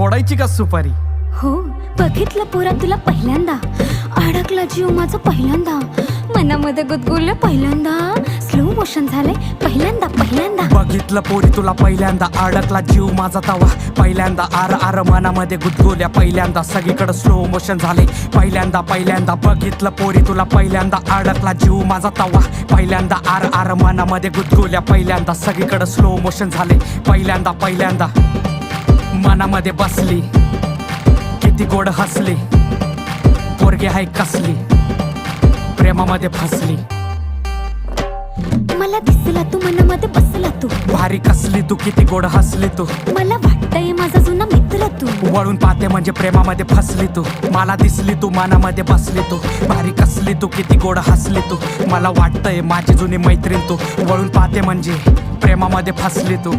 फोडायची का सुपारी? हो, बघितलं पोरा तुला पहिल्यांदा, अडकला जीव माझा पहिल्यांदा, मनामध्ये गुदगुले पहिल्यांदा, स्लो मोशन झालंय पहिल्यांदा पहिल्यांदा. बघितलं पोरी तुला पहिल्यांदा, अडकला जीव माझा तवा पहिल्यांदा, आर आर मनामध्ये गुदगुल्या पहिल्यांदा, सगळीकडे स्लो मोशन झाले पहिल्यांदा पहिल्यांदा. बघितलं पोरी तुला पहिल्यांदा, अडकला जीव माझा तवा पहिल्यांदा, आर आर मनामध्ये गुदगुल्या पहिल्यांदा, सगळीकडे स्लो मोशन झाले पहिल्यांदा पहिल्यांदा. मनामध्ये बसली किती गोड हसली, पोरगी हाय कसली, प्रेमामध्ये फसली. मला दिसला तू, मनामध्ये बसला तू, भारी कसली तू, किती गोड हसली तू, मला वाटतंय माझा जुना मित्र तू. वळून पाहते म्हणजे प्रेमामध्ये फसली तू, मला दिसली तू, मनामध्ये बसली तू, भारी कसली तू, किती गोड हसली तू, मला वाटतंय माझी जुनी मैत्रीण तू, वळून पाहते म्हणजे प्रेमामध्ये फसली तू.